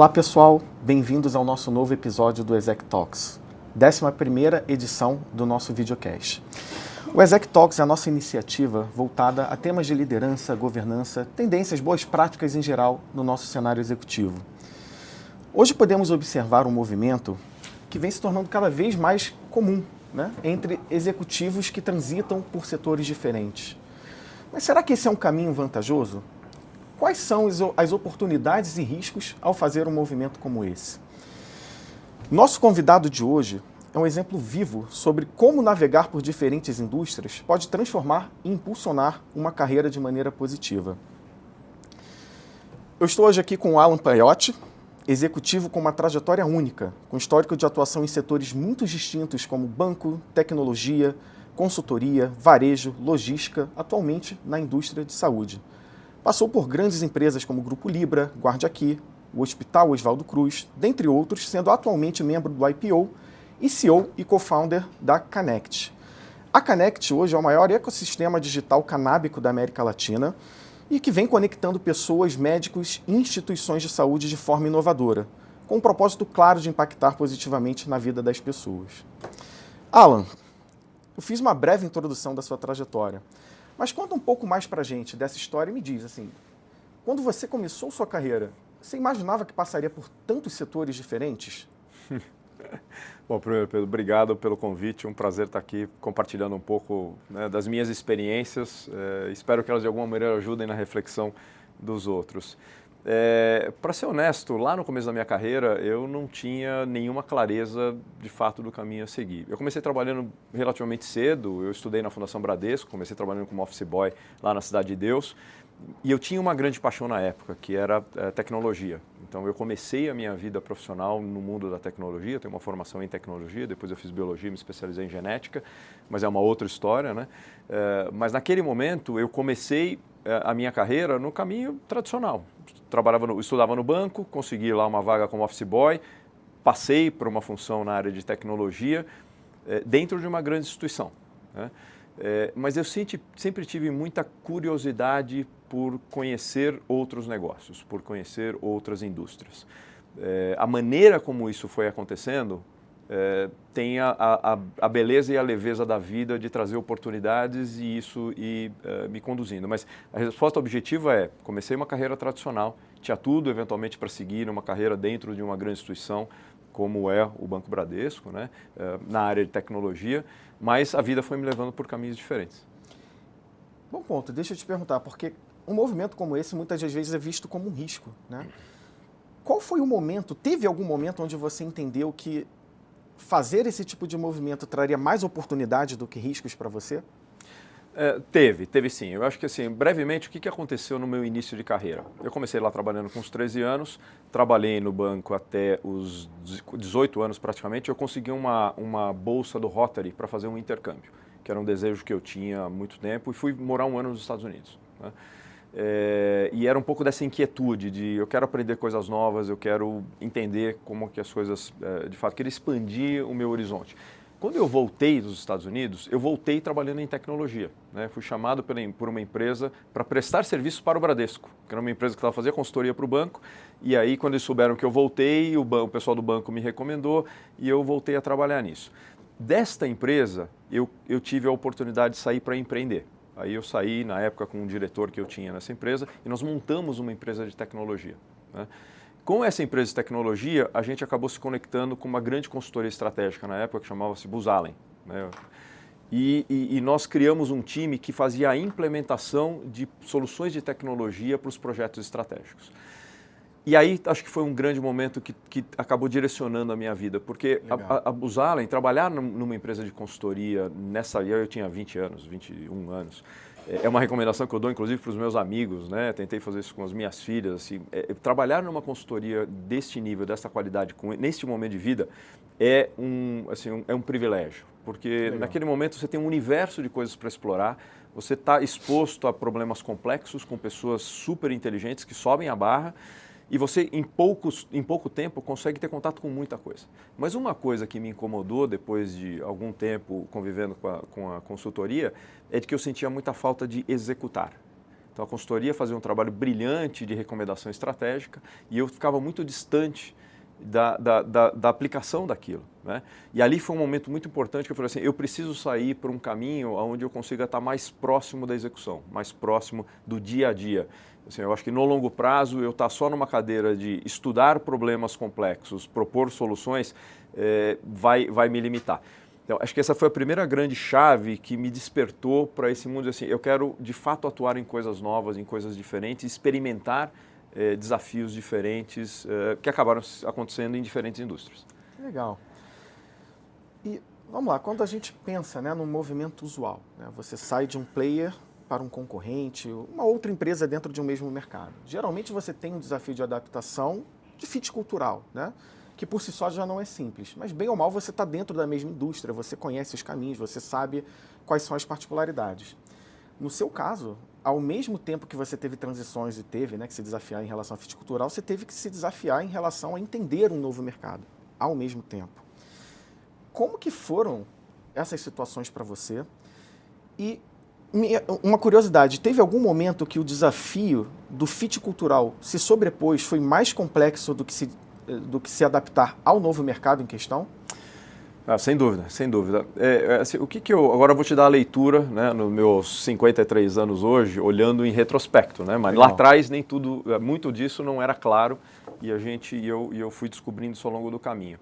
Olá pessoal, bem-vindos ao nosso novo episódio do Exec Talks, 11ª edição do nosso videocast. O Exec Talks é a nossa iniciativa voltada a temas de liderança, governança, tendências, boas práticas em geral no nosso cenário executivo. Hoje podemos observar um movimento que vem se tornando cada vez mais comum, entre executivos que transitam por setores diferentes. Mas será que esse é um caminho vantajoso? Quais são as oportunidades e riscos ao fazer um movimento como esse? Nosso convidado de hoje é um exemplo vivo sobre como navegar por diferentes indústrias pode transformar e impulsionar uma carreira de maneira positiva. Eu estou hoje aqui com o Alan Paiotti, executivo com uma trajetória única, com histórico de atuação em setores muito distintos como banco, tecnologia, consultoria, varejo, logística, atualmente na indústria de saúde. Passou por grandes empresas como o Grupo Libra, Guarde Aqui, o Hospital Oswaldo Cruz, dentre outros, sendo atualmente membro do IPO e CEO e co-founder da Connect. A Connect hoje é o maior ecossistema digital canábico da América Latina e que vem conectando pessoas, médicos e instituições de saúde de forma inovadora, com um propósito claro de impactar positivamente na vida das pessoas. Alan, eu fiz uma breve introdução da sua trajetória, mas conta um pouco mais pra gente dessa história e me diz, assim, quando você começou sua carreira, você imaginava que passaria por tantos setores diferentes? Bom, primeiro, Pedro, obrigado pelo convite. Um prazer estar aqui compartilhando um pouco das minhas experiências. Espero que elas de alguma maneira ajudem na reflexão dos outros. Para ser honesto, lá no começo da minha carreira, eu não tinha nenhuma clareza de fato do caminho a seguir. Eu comecei trabalhando relativamente cedo, eu estudei na Fundação Bradesco, comecei trabalhando como office boy lá na Cidade de Deus, e eu tinha uma grande paixão na época, que era tecnologia. Então eu comecei a minha vida profissional no mundo da tecnologia, tenho uma formação em tecnologia, depois eu fiz biologia, me especializei em genética, mas é uma outra história, né? Mas naquele momento eu comecei a minha carreira no caminho tradicional. Estudava no banco, consegui lá uma vaga como office boy, passei por uma função na área de tecnologia dentro de uma grande instituição, né? Mas eu sempre tive muita curiosidade por conhecer outros negócios, por conhecer outras indústrias. A maneira como isso foi acontecendo tem a beleza e a leveza da vida de trazer oportunidades e isso me conduzindo. Mas a resposta objetiva é, comecei uma carreira tradicional, tinha tudo eventualmente para seguir uma carreira dentro de uma grande instituição, como é o Banco Bradesco, né, na área de tecnologia, mas a vida foi me levando por caminhos diferentes. Bom ponto, deixa eu te perguntar, porque um movimento como esse muitas das vezes é visto como um risco, né? Qual foi o momento, teve algum momento onde você entendeu que fazer esse tipo de movimento traria mais oportunidade do que riscos para você? Teve sim. Eu acho que, assim, brevemente, o que aconteceu no meu início de carreira? Eu comecei lá trabalhando com uns 13 anos, trabalhei no banco até os 18 anos praticamente, eu consegui uma bolsa do Rotary para fazer um intercâmbio, que era um desejo que eu tinha há muito tempo, e fui morar um ano nos Estados Unidos, né? E era um pouco dessa inquietude de eu quero aprender coisas novas, eu quero entender como que as coisas, de fato, queria expandir o meu horizonte. Quando eu voltei dos Estados Unidos, eu voltei trabalhando em tecnologia, né? Fui chamado por uma empresa para prestar serviços para o Bradesco, que era uma empresa que fazia consultoria para o banco, e aí quando eles souberam que eu voltei, o pessoal do banco me recomendou e eu voltei a trabalhar nisso. Desta empresa, eu tive a oportunidade de sair para empreender. Aí eu saí, na época, com um diretor que eu tinha nessa empresa e nós montamos uma empresa de tecnologia, né? Com essa empresa de tecnologia, a gente acabou se conectando com uma grande consultoria estratégica na época que chamava-se Booz Allen, né? E nós criamos um time que fazia a implementação de soluções de tecnologia para os projetos estratégicos. E aí acho que foi um grande momento que acabou direcionando a minha vida, porque a Booz Allen, trabalhar numa empresa de consultoria, eu tinha 20 anos, 21 anos, é uma recomendação que eu dou inclusive para os meus amigos, né? Tentei fazer isso com as minhas filhas, assim, trabalhar numa consultoria deste nível, dessa qualidade, neste momento de vida, é um privilégio, porque naquele momento você tem um universo de coisas para explorar, você está exposto a problemas complexos com pessoas super inteligentes que sobem a barra, e você, em pouco tempo, consegue ter contato com muita coisa. Mas uma coisa que me incomodou depois de algum tempo convivendo com a consultoria é de que eu sentia muita falta de executar. Então, Então a consultoria fazia um trabalho brilhante de recomendação estratégica e eu ficava muito distante da aplicação daquilo, né? E ali foi um momento muito importante que eu falei assim, eu preciso sair por um caminho onde eu consiga estar mais próximo da execução, mais próximo do dia a dia. Assim, eu acho que no longo prazo eu estar só numa cadeira de estudar problemas complexos, propor soluções, vai me limitar. Então, acho que essa foi a primeira grande chave que me despertou para esse mundo. Assim, eu quero, de fato, atuar em coisas novas, em coisas diferentes, experimentar desafios diferentes que acabaram acontecendo em diferentes indústrias. Legal. E vamos lá, quando a gente pensa, né, no movimento usual, né, você sai de um player para um concorrente, uma outra empresa dentro de um mesmo mercado. Geralmente você tem um desafio de adaptação de fit cultural, né, que por si só já não é simples. Mas bem ou mal você está dentro da mesma indústria, você conhece os caminhos, você sabe quais são as particularidades. No seu caso, ao mesmo tempo que você teve transições e teve, né, que se desafiar em relação à fit cultural, você teve que se desafiar em relação a entender um novo mercado, ao mesmo tempo. Como que foram essas situações para você? E uma curiosidade, teve algum momento que o desafio do fit cultural se sobrepôs, foi mais complexo do que se adaptar ao novo mercado em questão? Sem dúvida, sem dúvida. Assim, agora eu vou te dar a leitura, né, nos meus 53 anos hoje, olhando em retrospecto, né? Mas lá atrás nem tudo, muito disso não era claro e eu fui descobrindo isso ao longo do caminho.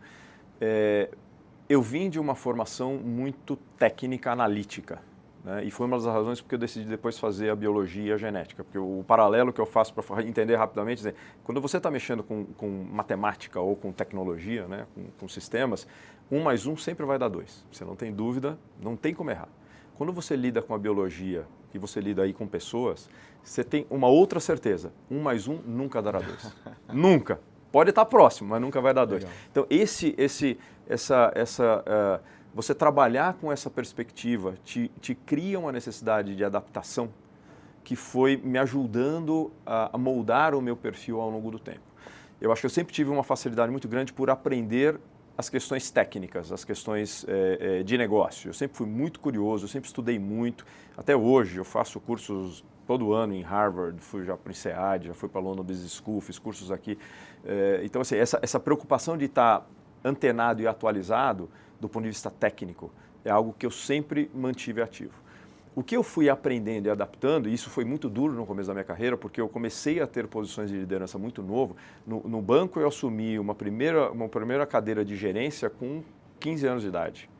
Eu vim de uma formação muito técnica analítica, né, e foi uma das razões porque eu decidi depois fazer a biologia e a genética, porque o paralelo que eu faço para entender rapidamente é quando você está mexendo com matemática ou com tecnologia, né, com sistemas, 1 mais 1 sempre vai dar 2. Você não tem dúvida, não tem como errar. Quando você lida com a biologia e você lida aí com pessoas, você tem uma outra certeza, 1 mais 1 nunca dará 2. Nunca. Pode estar próximo, mas nunca vai dar 2. Legal. Então, você trabalhar com essa perspectiva te cria uma necessidade de adaptação que foi me ajudando a moldar o meu perfil ao longo do tempo. Eu acho que eu sempre tive uma facilidade muito grande por aprender as questões técnicas, as questões de negócio. Eu sempre fui muito curioso, eu sempre estudei muito. Até hoje eu faço cursos todo ano em Harvard, fui já para o INSEAD, já fui para a London Business School, fiz cursos aqui. Então, assim, essa preocupação de estar antenado e atualizado do ponto de vista técnico é algo que eu sempre mantive ativo. O que eu fui aprendendo e adaptando, e isso foi muito duro no começo da minha carreira, porque eu comecei a ter posições de liderança muito novo. No banco eu assumi uma primeira cadeira de gerência com 15 anos de idade.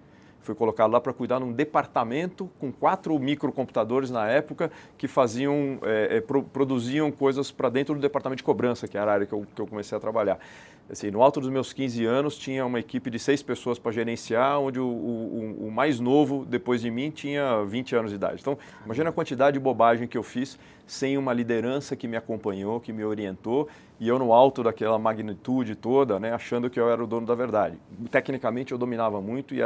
Fui colocado lá para cuidar num departamento com 4 microcomputadores na época que produziam coisas para dentro do departamento de cobrança, que era a área que eu comecei a trabalhar. Assim, no alto dos meus 15 anos, tinha uma equipe de 6 pessoas para gerenciar, onde o mais novo, depois de mim, tinha 20 anos de idade. Então, imagina a quantidade de bobagem que eu fiz sem uma liderança que me acompanhou, que me orientou, e eu no alto daquela magnitude toda, né, achando que eu era o dono da verdade. Tecnicamente, eu dominava muito e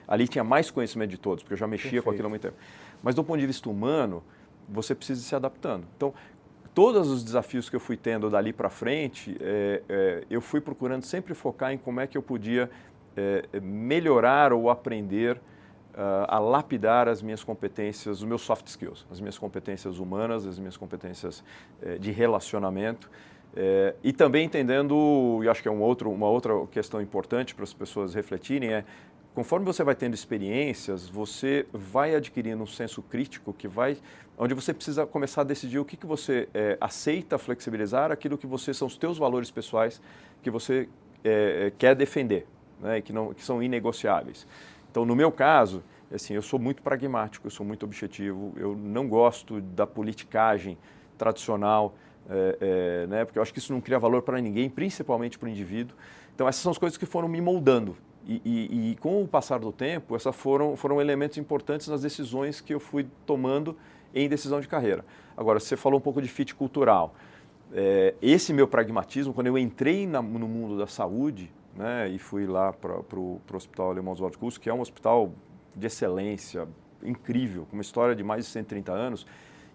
ali tinha mais conhecimento de todos, porque eu já mexia com aquilo há muito tempo. Mas, do ponto de vista humano, você precisa ir se adaptando. Então, todos os desafios que eu fui tendo dali para frente, eu fui procurando sempre focar em como é que eu podia melhorar ou aprender a lapidar as minhas competências, os meus soft skills, as minhas competências humanas, as minhas competências de relacionamento. E também entendendo, e acho que é uma outra questão importante para as pessoas refletirem, conforme você vai tendo experiências, você vai adquirindo um senso crítico onde você precisa começar a decidir o que você aceita flexibilizar, aquilo que são os teus valores pessoais que você quer defender, né, que são inegociáveis. Então, no meu caso, assim, eu sou muito pragmático, eu sou muito objetivo, eu não gosto da politicagem tradicional, né, porque eu acho que isso não cria valor para ninguém, principalmente para o indivíduo. Então, essas são as coisas que foram me moldando. E com o passar do tempo, essas foram elementos importantes nas decisões que eu fui tomando em decisão de carreira. Agora, você falou um pouco de fit cultural. Esse meu pragmatismo, quando eu entrei no mundo da saúde, né, e fui lá para o Hospital Alemão Oswaldo Cruz, que é um hospital de excelência, incrível, com uma história de mais de 130 anos,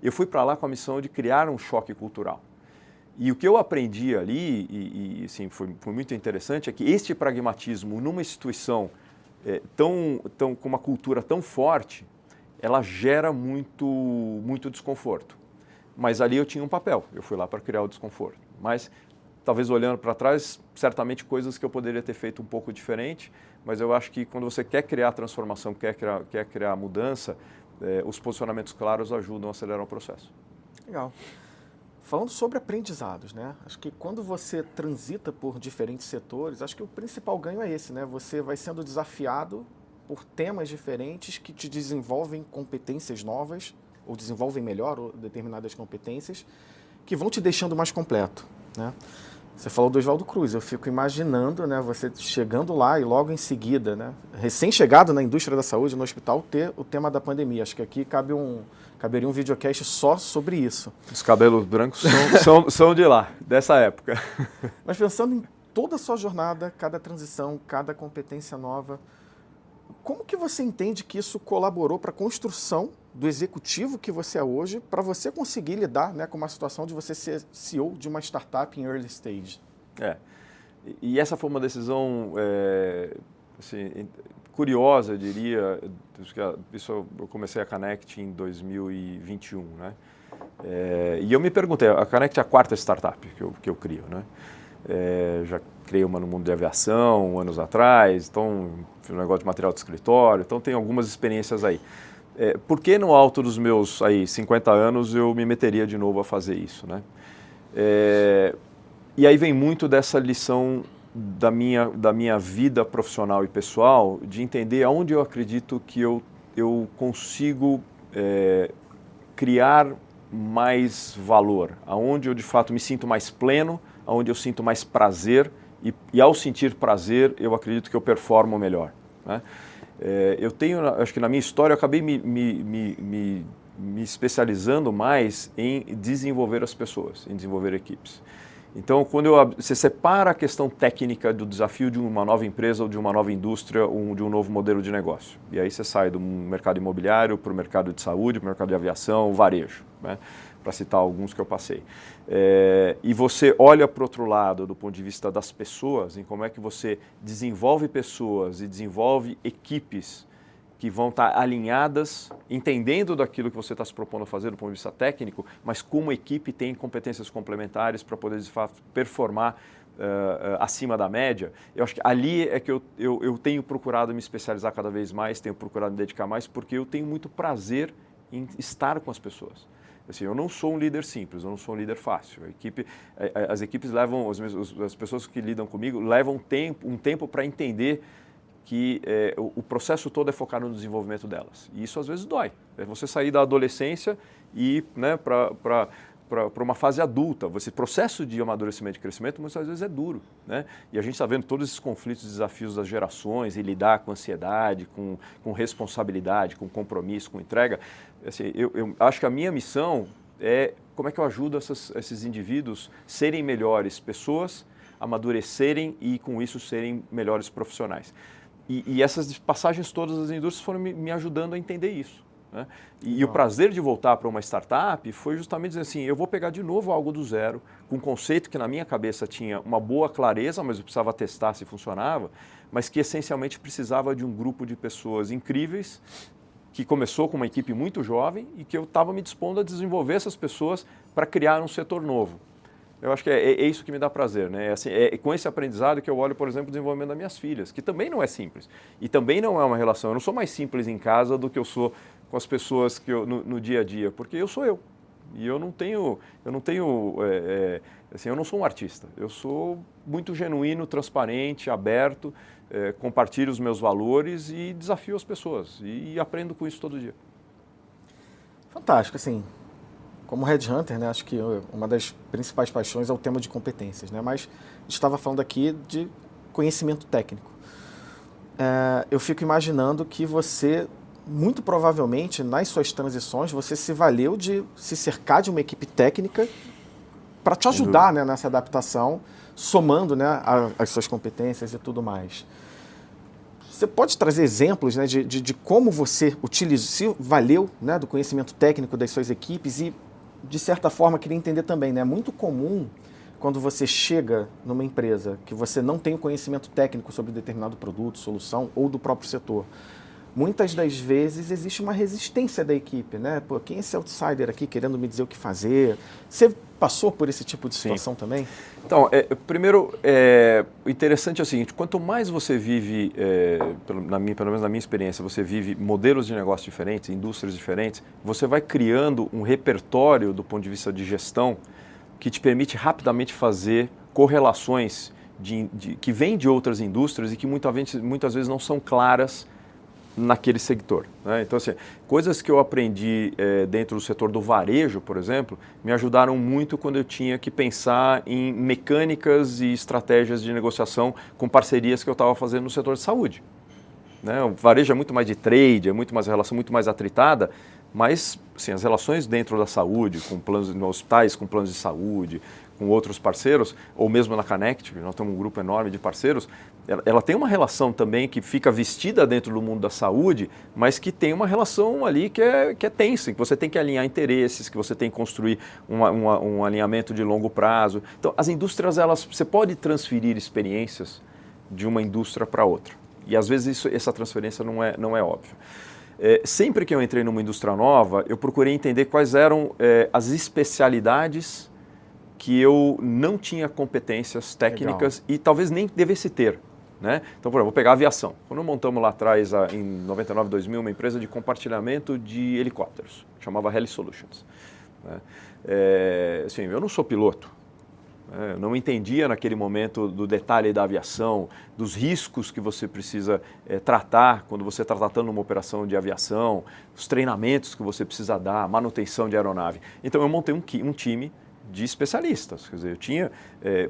eu fui para lá com a missão de criar um choque cultural. E o que eu aprendi ali, e assim, foi muito interessante, é que este pragmatismo numa instituição com uma cultura tão forte, ela gera muito desconforto. mas ali eu tinha um papel, eu fui lá para criar o desconforto. Mas, talvez olhando para trás, certamente coisas que eu poderia ter feito um pouco diferente, mas eu acho que quando você quer criar transformação, quer criar mudança, os posicionamentos claros ajudam a acelerar o processo. Legal. Falando sobre aprendizados, né? Acho que quando você transita por diferentes setores, acho que o principal ganho é esse, né? Você vai sendo desafiado por temas diferentes que te desenvolvem competências novas, ou desenvolvem melhor determinadas competências, que vão te deixando mais completo, né? Você falou do Oswaldo Cruz, eu fico imaginando, né, você chegando lá e logo em seguida, né, recém-chegado na indústria da saúde, no hospital, ter o tema da pandemia. Acho que aqui caberia um videocast só sobre isso. Os cabelos brancos são de lá, dessa época. Mas pensando em toda a sua jornada, cada transição, cada competência nova, como que você entende que isso colaborou para a construção do executivo que você é hoje, para você conseguir lidar, né, com uma situação de você ser CEO de uma startup em early stage? E essa foi uma decisão assim, curiosa, eu diria. Isso eu comecei a Connect em 2021, né? E eu me perguntei, a Connect é a quarta startup que eu crio, né? Já criei uma no mundo de aviação, anos atrás, então fiz um negócio de material de escritório, então tenho algumas experiências aí. Por que no alto dos meus 50 anos eu me meteria de novo a fazer isso, né? E aí vem muito dessa lição da minha vida profissional e pessoal, de entender aonde eu acredito que eu consigo criar mais valor, aonde eu de fato me sinto mais pleno, aonde eu sinto mais prazer, e ao sentir prazer eu acredito que eu performo melhor, né? Acho que na minha história eu acabei me especializando mais em desenvolver as pessoas, em desenvolver equipes. Então, quando você separa a questão técnica do desafio de uma nova empresa ou de uma nova indústria ou de um novo modelo de negócio, e aí você sai do mercado imobiliário para o mercado de saúde, para o mercado de aviação, varejo, né? Para citar alguns que eu passei. E você olha para o outro lado, do ponto de vista das pessoas, em como é que você desenvolve pessoas e desenvolve equipes que vão estar alinhadas, entendendo daquilo que você está se propondo a fazer do ponto de vista técnico, mas como equipe tem competências complementares para poder, de fato, performar acima da média. Eu acho que ali é que eu tenho procurado me especializar cada vez mais, tenho procurado me dedicar mais, porque eu tenho muito prazer em estar com as pessoas. Assim, eu não sou um líder simples, eu não sou um líder fácil. As equipes levam, as pessoas que lidam comigo levam um tempo para entender que o processo todo é focado no desenvolvimento delas. E isso às vezes dói. É você sair da adolescência e ir, né, para uma fase adulta. Esse processo de amadurecimento e crescimento muitas vezes é duro, né? E a gente está vendo todos esses conflitos e desafios das gerações e lidar com ansiedade, com responsabilidade, com compromisso, com entrega. Assim, eu acho que a minha missão é como é que eu ajudo esses indivíduos serem melhores pessoas, amadurecerem e com isso serem melhores profissionais. E essas passagens todas das indústrias foram me ajudando a entender isso, né? E o prazer de voltar para uma startup foi justamente dizer assim, eu vou pegar de novo algo do zero, com um conceito que na minha cabeça tinha uma boa clareza, mas eu precisava testar se funcionava, mas que essencialmente precisava de um grupo de pessoas incríveis, que começou com uma equipe muito jovem e que eu estava me dispondo a desenvolver essas pessoas para criar um setor novo. Eu acho que é isso que me dá prazer, né? Assim, é com esse aprendizado que eu olho, por exemplo, o desenvolvimento das minhas filhas, que também não é simples. E também não é uma relação. Eu não sou mais simples em casa do que eu sou com as pessoas que no dia a dia, porque eu sou eu. E eu não sou um artista. Eu sou muito genuíno, transparente, aberto, compartilho os meus valores e desafio as pessoas. E aprendo com isso todo dia. Fantástico, assim. Como headhunter, né, acho que uma das principais paixões é o tema de competências, né, mas a gente estava falando aqui de conhecimento técnico. Eu fico imaginando que você, muito provavelmente, nas suas transições, você se valeu de se cercar de uma equipe técnica para te ajudar, né, nessa adaptação, somando, né, as suas competências e tudo mais. Você pode trazer exemplos, né, de como você se valeu, né, do conhecimento técnico das suas equipes e, de certa forma, queria entender também, né? É muito comum quando você chega numa empresa que você não tem o conhecimento técnico sobre determinado produto, solução ou do próprio setor. muitas das vezes existe uma resistência da equipe, né? Pô, quem é esse outsider aqui querendo me dizer o que fazer? Você passou por esse tipo de situação também? Então, primeiro, o interessante é o seguinte, quanto mais você vive, pelo menos na minha experiência, você vive modelos de negócio diferentes, indústrias diferentes, você vai criando um repertório do ponto de vista de gestão que te permite rapidamente fazer correlações que vêm de outras indústrias e que muitas vezes não são claras naquele sector, né? Então, assim, coisas que eu aprendi dentro do setor do varejo, por exemplo, me ajudaram muito quando eu tinha que pensar em mecânicas e estratégias de negociação com parcerias que eu estava fazendo no setor de saúde, né? O varejo é muito mais de trade, é muito mais relação muito mais atritada, mas assim, as relações dentro da saúde, com planos nos hospitais, com planos de saúde, com outros parceiros, ou mesmo na Connect, nós temos um grupo enorme de parceiros, ela tem uma relação também que fica vestida dentro do mundo da saúde, mas que tem uma relação ali que é tensa, que você tem que alinhar interesses, que você tem que construir um alinhamento de longo prazo. Então, as indústrias, você pode transferir experiências de uma indústria para outra. E às vezes essa transferência não é óbvia. Sempre que eu entrei numa indústria nova, eu procurei entender quais eram as especialidades que eu não tinha competências técnicas. Legal. E talvez nem devesse ter, né? Então, por exemplo, vou pegar a aviação. Quando montamos lá atrás, em 99, 2000, uma empresa de compartilhamento de helicópteros, chamava Heli Solutions, né? Assim, eu não sou piloto. Eu não entendia naquele momento do detalhe da aviação, dos riscos que você precisa tratar quando você está tratando uma operação de aviação, os treinamentos que você precisa dar, manutenção de aeronave. Então, eu montei um time de especialistas. Quer dizer, eu tinha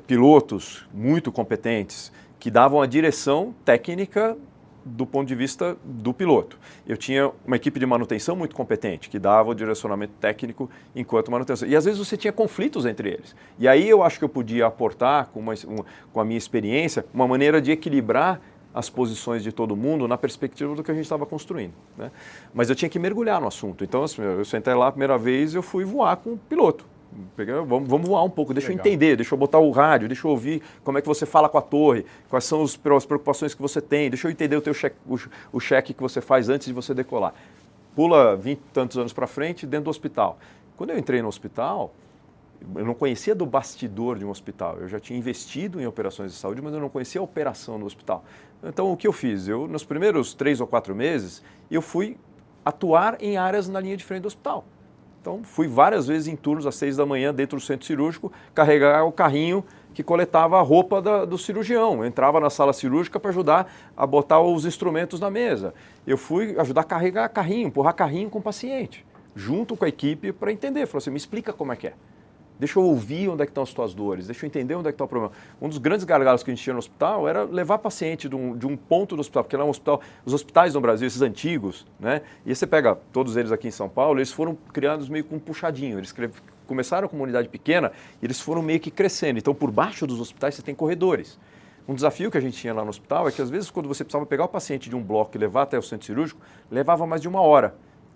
pilotos muito competentes que davam a direção técnica do ponto de vista do piloto. Eu tinha uma equipe de manutenção muito competente, que dava o direcionamento técnico enquanto manutenção. E às vezes você tinha conflitos entre eles. E aí eu acho que eu podia aportar, com a minha experiência, uma maneira de equilibrar as posições de todo mundo na perspectiva do que a gente estava construindo, né? Mas eu tinha que mergulhar no assunto. Então, assim, eu sentei lá a primeira vez e eu fui voar com o piloto. Vamos voar um pouco, deixa Legal. Eu entender, deixa eu botar o rádio, deixa eu ouvir como é que você fala com a torre, quais são as preocupações que você tem, deixa eu entender o cheque que você faz antes de você decolar. Pula 20 e tantos anos para frente, dentro do hospital. Quando eu entrei no hospital, eu não conhecia do bastidor de um hospital, eu já tinha investido em operações de saúde, mas eu não conhecia a operação do hospital. Então, o que eu fiz? Nos primeiros 3 ou 4 meses, eu fui atuar em áreas na linha de frente do hospital. Então, fui várias vezes em turnos às 6 da manhã dentro do centro cirúrgico, carregar o carrinho que coletava a roupa do cirurgião. Eu entrava na sala cirúrgica para ajudar a botar os instrumentos na mesa. Eu fui ajudar a carregar carrinho, empurrar carrinho com o paciente, junto com a equipe para entender. Falei assim, me explica como é que é. Deixa eu ouvir onde é que estão as tuas dores, deixa eu entender onde é que está o problema. Um dos grandes gargalos que a gente tinha no hospital era levar paciente de um ponto do hospital, porque lá é um hospital, os hospitais no Brasil, esses antigos, né? E aí você pega todos eles aqui em São Paulo, eles foram criados meio com um puxadinho, eles começaram com uma unidade pequena e eles foram meio que crescendo. Então, por baixo dos hospitais você tem corredores. Um desafio que a gente tinha lá no hospital é que, às vezes, quando você precisava pegar o paciente de um bloco e levar até o centro cirúrgico, levava mais de 1 hora,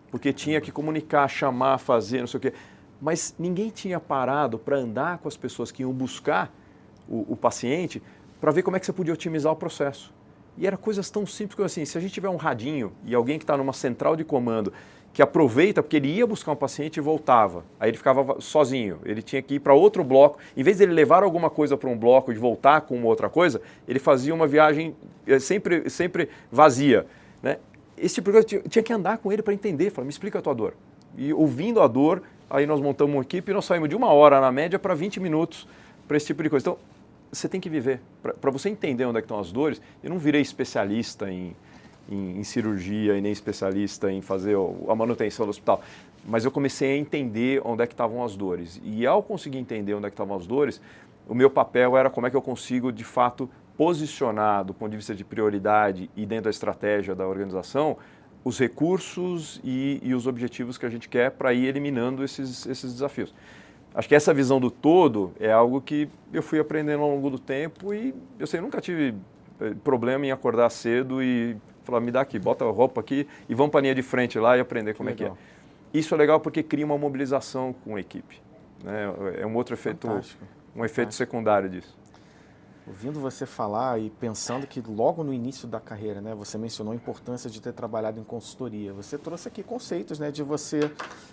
porque tinha que comunicar, chamar, fazer, não sei o quê. Mas ninguém tinha parado para andar com as pessoas que iam buscar o paciente para ver como é que você podia otimizar o processo. E era coisas tão simples como assim, se a gente tiver um radinho e alguém que está numa central de comando que aproveita, porque ele ia buscar um paciente e voltava, aí ele ficava sozinho, ele tinha que ir para outro bloco, em vez de ele levar alguma coisa para um bloco e voltar com outra coisa, ele fazia uma viagem sempre vazia, né? Esse tipo de coisa, tinha que andar com ele para entender, falar, me explica a tua dor. E ouvindo a dor, aí nós montamos uma equipe e nós saímos de 1 hora na média para 20 minutos para esse tipo de coisa. Então, você tem que viver. Para você entender onde é que estão as dores, eu não virei especialista em cirurgia e nem especialista em fazer a manutenção do hospital, mas eu comecei a entender onde é que estavam as dores. E ao conseguir entender onde é que estavam as dores, o meu papel era como é que eu consigo, de fato, posicionar do ponto de vista de prioridade e dentro da estratégia da organização os recursos e os objetivos que a gente quer para ir eliminando esses desafios. Acho que essa visão do todo é algo que eu fui aprendendo ao longo do tempo e eu nunca tive problema em acordar cedo e falar, me dá aqui, bota a roupa aqui e vamos para a linha de frente lá e aprender como é que é. Isso é legal porque cria uma mobilização com a equipe, né? É um outro efeito, um efeito secundário disso. Ouvindo você falar e pensando que logo no início da carreira, né, você mencionou a importância de ter trabalhado em consultoria. Você trouxe aqui conceitos, né, de você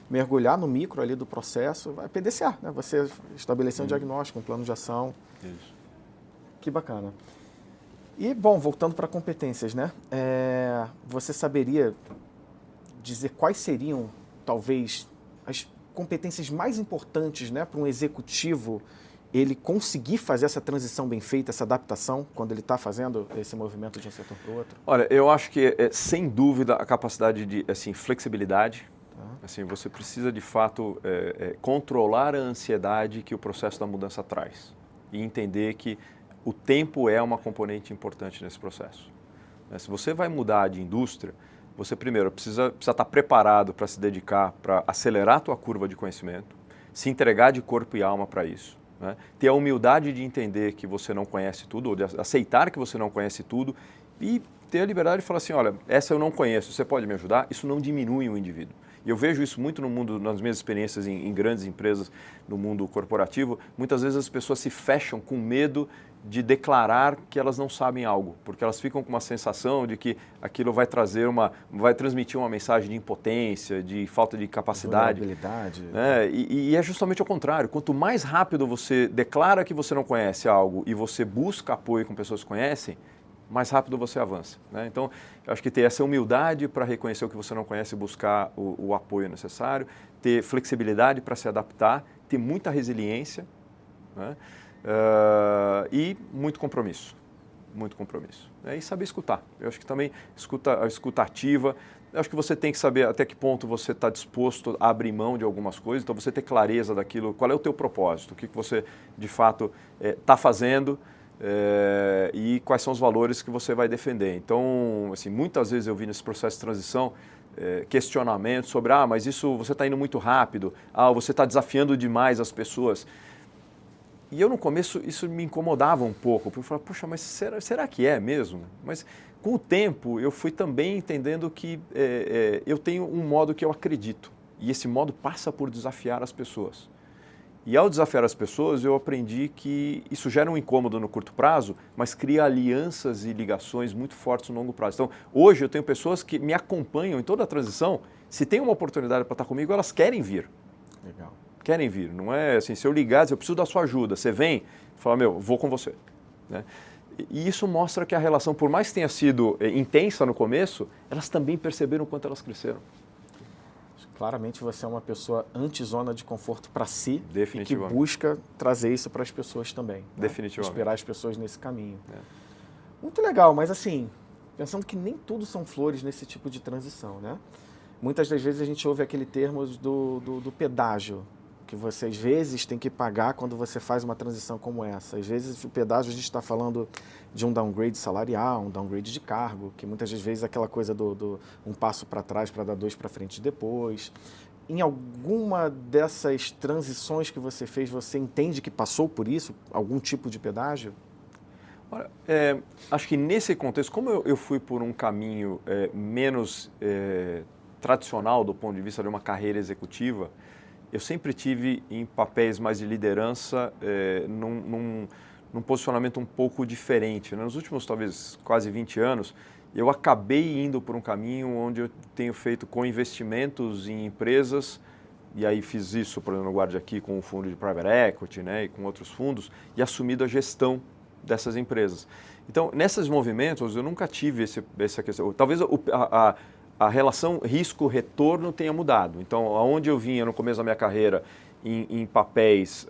mergulhar no micro ali do processo, vai PDCA, né, você estabelecer um diagnóstico, um plano de ação. Isso. Que bacana. E, bom, voltando para competências, né, você saberia dizer quais seriam, talvez, as competências mais importantes, né, para um executivo ele conseguir fazer essa transição bem feita, essa adaptação, quando ele está fazendo esse movimento de um setor para o outro? Olha, eu acho que, sem dúvida, a capacidade de flexibilidade. Assim, você precisa, de fato, controlar a ansiedade que o processo da mudança traz e entender que o tempo é uma componente importante nesse processo. Se você vai mudar de indústria, você, primeiro, precisa estar preparado para se dedicar, para acelerar a tua curva de conhecimento, se entregar de corpo e alma para isso. Né? Ter a humildade de entender que você não conhece tudo, ou de aceitar que você não conhece tudo e ter a liberdade de falar assim, olha, essa eu não conheço, você pode me ajudar? Isso não diminui o indivíduo. E eu vejo isso muito no mundo, nas minhas experiências em grandes empresas, no mundo corporativo, muitas vezes as pessoas se fecham com medo de declarar que elas não sabem algo, porque elas ficam com uma sensação de que aquilo vai transmitir uma mensagem de impotência, de falta de capacidade. Vulnerabilidade. Né? E é justamente o contrário. Quanto mais rápido você declara que você não conhece algo e você busca apoio com pessoas que conhecem, mais rápido você avança. Né? Então, eu acho que ter essa humildade para reconhecer o que você não conhece e buscar o apoio necessário, ter flexibilidade para se adaptar, ter muita resiliência, né? E muito compromisso. Muito compromisso. E saber escutar. Eu acho que também a escuta ativa. Eu acho que você tem que saber até que ponto você está disposto a abrir mão de algumas coisas. Então, você ter clareza daquilo, qual é o teu propósito, o que você, de fato, está fazendo e quais são os valores que você vai defender. Então, assim, muitas vezes eu vi nesse processo de transição questionamentos sobre, mas isso você está indo muito rápido, você está desafiando demais as pessoas. E eu, no começo, isso me incomodava um pouco, porque eu falava, puxa, mas será que é mesmo? Mas, com o tempo, eu fui também entendendo que eu tenho um modo que eu acredito, e esse modo passa por desafiar as pessoas. E, ao desafiar as pessoas, eu aprendi que isso gera um incômodo no curto prazo, mas cria alianças e ligações muito fortes no longo prazo. Então, hoje, eu tenho pessoas que me acompanham em toda a transição. Se tem uma oportunidade para estar comigo, elas querem vir. Legal. Querem vir, não é assim, se eu ligar, eu preciso da sua ajuda, você vem, fala, vou com você. Né? E isso mostra que a relação, por mais que tenha sido intensa no começo, elas também perceberam o quanto elas cresceram. Claramente você é uma pessoa anti-zona de conforto para si e que Definitivamente. busca trazer isso para as pessoas também. Né? Definitivamente. Inspirar as pessoas nesse caminho. Muito legal, mas assim, pensando que nem tudo são flores nesse tipo de transição, né? Muitas das vezes a gente ouve aquele termo do pedágio, que você às vezes tem que pagar quando você faz uma transição como essa. Às vezes o pedágio a gente está falando de um downgrade salarial, um downgrade de cargo, que muitas das vezes é aquela coisa um passo para trás para dar dois para frente depois. Em alguma dessas transições que você fez, você entende que passou por isso? Algum tipo de pedágio? Olha, acho que nesse contexto, como eu fui por um caminho menos tradicional do ponto de vista de uma carreira executiva, eu sempre tive em papéis mais de liderança, num posicionamento um pouco diferente. Nos últimos, talvez, quase 20 anos, eu acabei indo por um caminho onde eu tenho feito co-investimentos em empresas, e aí fiz isso, por exemplo, no Guarda Aqui com o fundo de Private Equity, né, e com outros fundos, e assumido a gestão dessas empresas. Então, nesses movimentos, eu nunca tive essa questão. Talvez a relação risco-retorno tenha mudado. Então, aonde eu vinha no começo da minha carreira em papéis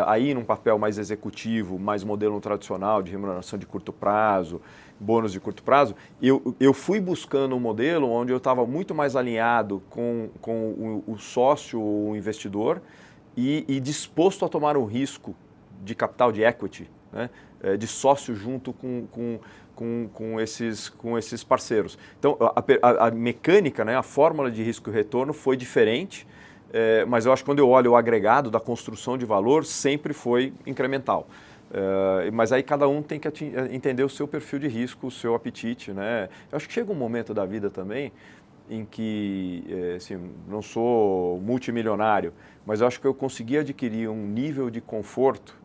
aí num papel mais executivo, mais modelo tradicional de remuneração de curto prazo, bônus de curto prazo, eu fui buscando um modelo onde eu estava muito mais alinhado com o sócio ou o investidor e disposto a tomar um risco de capital de equity, né, de sócio junto com esses parceiros. Então, a mecânica, né, a fórmula de risco e retorno foi diferente, mas eu acho que quando eu olho o agregado da construção de valor, sempre foi incremental. Mas aí cada um tem que entender o seu perfil de risco, o seu apetite. Né? Eu acho que chega um momento da vida também em que, assim, não sou multimilionário, mas eu acho que eu consegui adquirir um nível de conforto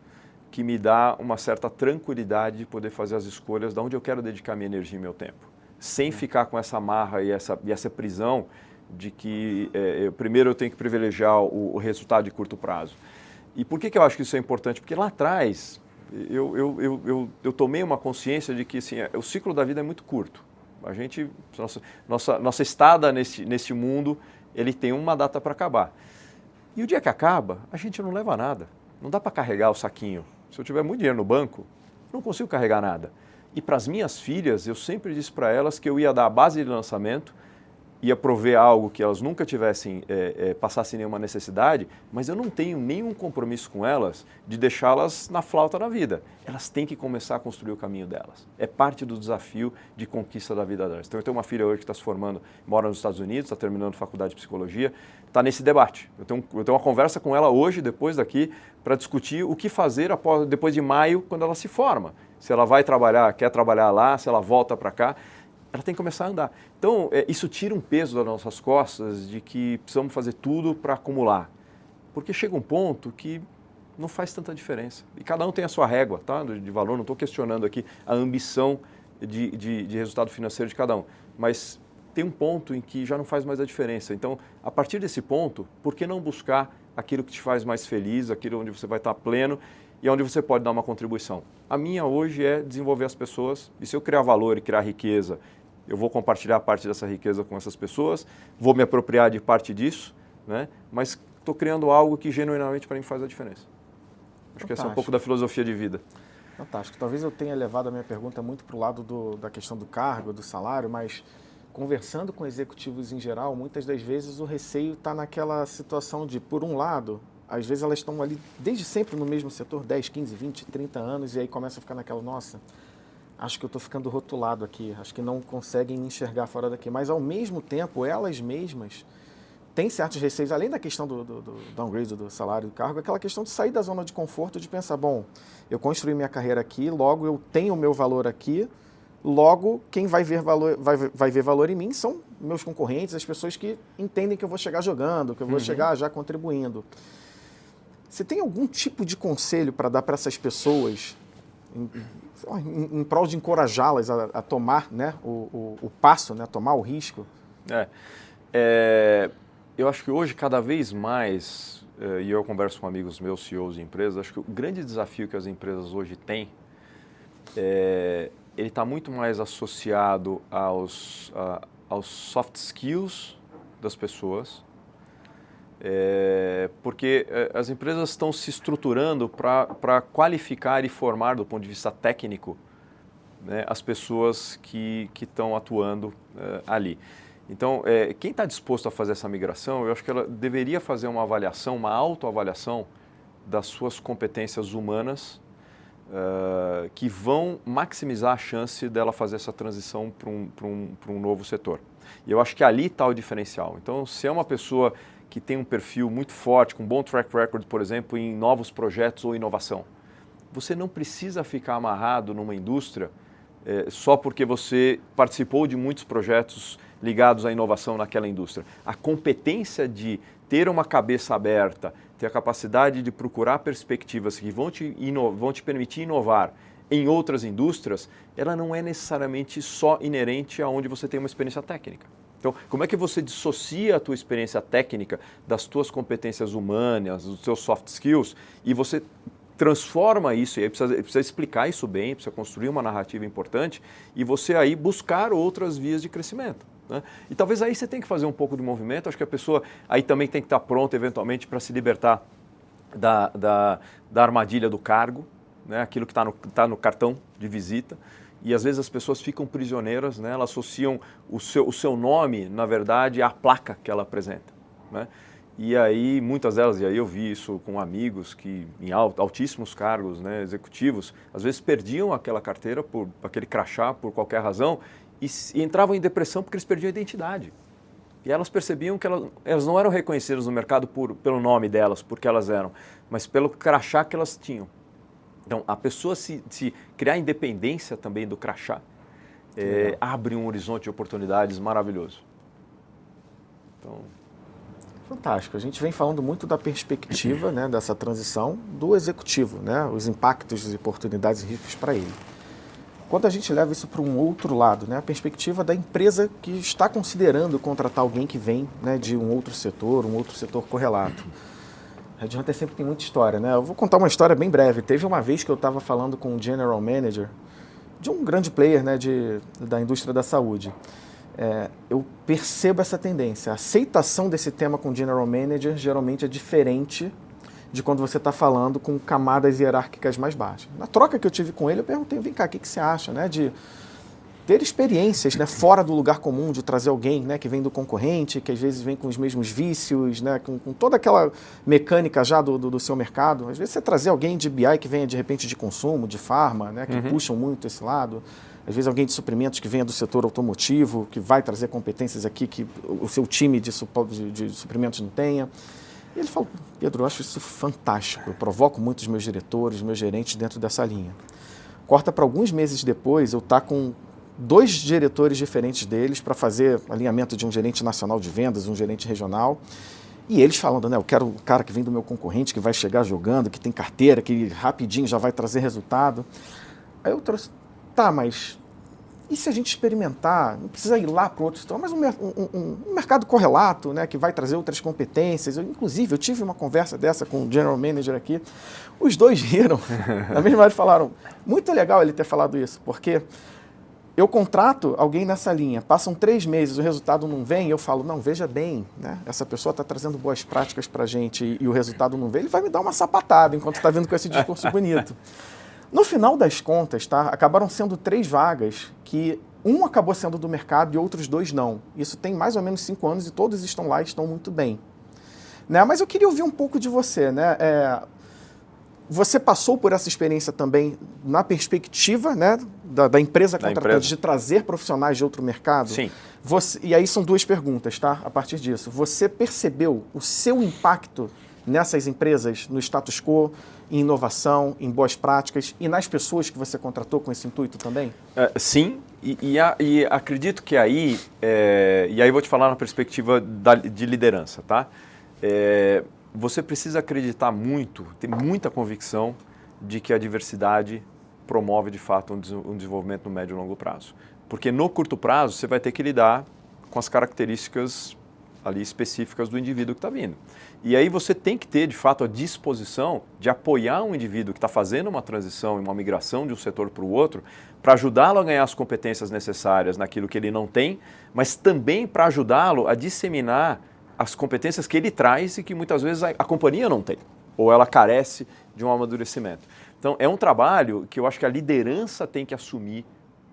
que me dá uma certa tranquilidade de poder fazer as escolhas de onde eu quero dedicar minha energia e meu tempo, sem ficar com essa amarra e essa prisão de que primeiro eu tenho que privilegiar o resultado de curto prazo. E por que eu acho que isso é importante? Porque lá atrás eu tomei uma consciência de que assim, o ciclo da vida é muito curto. A gente, nossa estada nesse mundo, ele tem uma data para acabar. E o dia que acaba, a gente não leva nada. Não dá para carregar o saquinho. Se eu tiver muito dinheiro no banco, eu não consigo carregar nada. E para as minhas filhas, eu sempre disse para elas que eu ia dar a base de lançamento, ia prover algo que elas nunca passassem nenhuma necessidade, mas eu não tenho nenhum compromisso com elas de deixá-las na flauta na vida. Elas têm que começar a construir o caminho delas. É parte do desafio de conquista da vida delas. Então eu tenho uma filha hoje que está se formando, mora nos Estados Unidos, está terminando faculdade de psicologia, está nesse debate. Eu tenho uma conversa com ela hoje, depois daqui, para discutir o que fazer depois de maio, quando ela se forma. Se ela vai trabalhar, quer trabalhar lá, se ela volta para cá. Ela tem que começar a andar. Então, isso tira um peso das nossas costas de que precisamos fazer tudo para acumular. Porque chega um ponto que não faz tanta diferença. E cada um tem a sua régua, tá? De valor, não estou questionando aqui a ambição de resultado financeiro de cada um. Mas tem um ponto em que já não faz mais a diferença. Então, a partir desse ponto, por que não buscar aquilo que te faz mais feliz, aquilo onde você vai estar pleno e onde você pode dar uma contribuição? A minha hoje é desenvolver as pessoas, e se eu criar valor e criar riqueza, eu vou compartilhar parte dessa riqueza com essas pessoas, vou me apropriar de parte disso, né? Mas estou criando algo que genuinamente para mim faz a diferença. Acho que essa é um pouco da filosofia de vida. Fantástico. Talvez eu tenha levado a minha pergunta muito para o lado da questão do cargo, do salário, mas conversando com executivos em geral, muitas das vezes o receio está naquela situação de, por um lado, às vezes elas estão ali desde sempre no mesmo setor, 10, 15, 20, 30 anos, e aí começa a ficar naquela, nossa, acho que eu estou ficando rotulado aqui, acho que não conseguem me enxergar fora daqui. Mas, ao mesmo tempo, elas mesmas têm certos receios, além da questão do downgrade, do salário, do cargo, aquela questão de sair da zona de conforto, de pensar, bom, eu construí minha carreira aqui, logo eu tenho o meu valor aqui, logo quem vai ver valor em mim são meus concorrentes, as pessoas que entendem que eu vou chegar jogando, que eu vou chegar já contribuindo. Você tem algum tipo de conselho para dar para essas pessoas em prol de encorajá-las a tomar, né, o passo, né, tomar o risco? Eu acho que hoje, cada vez mais, e eu converso com amigos meus, CEOs de empresas, acho que o grande desafio que as empresas hoje têm, ele está muito mais associado aos soft skills das pessoas, porque as empresas estão se estruturando para qualificar e formar, do ponto de vista técnico, né, as pessoas que estão atuando ali. Então, quem está disposto a fazer essa migração, eu acho que ela deveria fazer uma avaliação, uma autoavaliação das suas competências humanas que vão maximizar a chance dela fazer essa transição para um novo setor. E eu acho que ali está o diferencial. Então, se é uma pessoa que tem um perfil muito forte, com um bom track record, por exemplo, em novos projetos ou inovação, você não precisa ficar amarrado numa indústria só porque você participou de muitos projetos ligados à inovação naquela indústria. A competência de ter uma cabeça aberta, ter a capacidade de procurar perspectivas que vão te permitir inovar em outras indústrias, ela não é necessariamente só inerente a onde você tem uma experiência técnica. Então, como é que você dissocia a tua experiência técnica das tuas competências humanas, dos teus soft skills, e você transforma isso, e aí precisa explicar isso bem, precisa construir uma narrativa importante, e você aí buscar outras vias de crescimento, né? E talvez aí você tenha que fazer um pouco de movimento, acho que a pessoa aí também tem que estar pronta, eventualmente, para se libertar da armadilha do cargo, né? Aquilo que está no cartão de visita. E às vezes as pessoas ficam prisioneiras, né? Elas associam o seu nome, na verdade, à placa que ela apresenta, né? E aí, muitas delas, e aí eu vi isso com amigos que em altíssimos cargos, né, executivos, às vezes perdiam aquela carteira, aquele crachá, por qualquer razão, e entravam em depressão porque eles perdiam a identidade. E elas percebiam que elas não eram reconhecidas no mercado pelo nome delas, porque elas eram, mas pelo crachá que elas tinham. Então, a pessoa se criar independência também do crachá, abre um horizonte de oportunidades maravilhoso. Então... Fantástico. A gente vem falando muito da perspectiva, né, dessa transição do executivo, né, os impactos, as oportunidades e riscos para ele. Quando a gente leva isso para um outro lado, né, a perspectiva da empresa que está considerando contratar alguém que vem, né, de um outro setor correlato. A Red Hunter sempre tem muita história, né? Eu vou contar uma história bem breve. Teve uma vez que eu estava falando com um general manager de um grande player, né, da indústria da saúde. Eu percebo essa tendência. A aceitação desse tema com o general manager geralmente é diferente de quando você está falando com camadas hierárquicas mais baixas. Na troca que eu tive com ele, eu perguntei, vem cá, o que você acha, né, de ter experiências, né, fora do lugar comum, de trazer alguém, né, que vem do concorrente, que às vezes vem com os mesmos vícios, né, com toda aquela mecânica já do seu mercado. Às vezes você trazer alguém de BI que venha de repente de consumo, de farma, né, que puxam muito esse lado. Às vezes alguém de suprimentos que venha do setor automotivo, que vai trazer competências aqui que o seu time de suprimentos não tenha. E ele falou, Pedro, eu acho isso fantástico, eu provoco muito os meus diretores, meus gerentes dentro dessa linha. Corta para alguns meses depois, eu estou com 2 diretores diferentes deles para fazer alinhamento de um gerente nacional de vendas, um gerente regional, e eles falando, né, eu quero um cara que vem do meu concorrente, que vai chegar jogando, que tem carteira, que rapidinho já vai trazer resultado. Aí eu trouxe, tá, mas e se a gente experimentar, não precisa ir lá para o outro setor, mas um mercado correlato, né, que vai trazer outras competências. Inclusive, eu tive uma conversa dessa com o general manager aqui, os dois riram, na mesma hora falaram, muito legal ele ter falado isso, porque eu contrato alguém nessa linha, passam 3 meses, o resultado não vem, eu falo, não, veja bem, né, essa pessoa está trazendo boas práticas para a gente e o resultado não vem, ele vai me dar uma sapatada enquanto está vindo com esse discurso bonito. No final das contas, tá, acabaram sendo 3 vagas que um acabou sendo do mercado e outros 2 não. Isso tem mais ou menos 5 anos e todos estão lá e estão muito bem. Né? Mas eu queria ouvir um pouco de você. Né? Você passou por essa experiência também na perspectiva, né, da empresa contratante de trazer profissionais de outro mercado? Sim. E aí são 2 perguntas, tá? A partir disso. Você percebeu o seu impacto nessas empresas, no status quo, em inovação, em boas práticas e nas pessoas que você contratou com esse intuito também? Sim, e acredito que aí, e aí vou te falar na perspectiva de liderança, tá? Você precisa acreditar muito, ter muita convicção de que a diversidade promove de fato um desenvolvimento no médio e longo prazo. Porque no curto prazo você vai ter que lidar com as características ali específicas do indivíduo que está vindo. E aí você tem que ter, de fato, a disposição de apoiar um indivíduo que está fazendo uma transição e uma migração de um setor para o outro, para ajudá-lo a ganhar as competências necessárias naquilo que ele não tem, mas também para ajudá-lo a disseminar as competências que ele traz e que muitas vezes a companhia não tem, ou ela carece de um amadurecimento. Então, é um trabalho que eu acho que a liderança tem que assumir,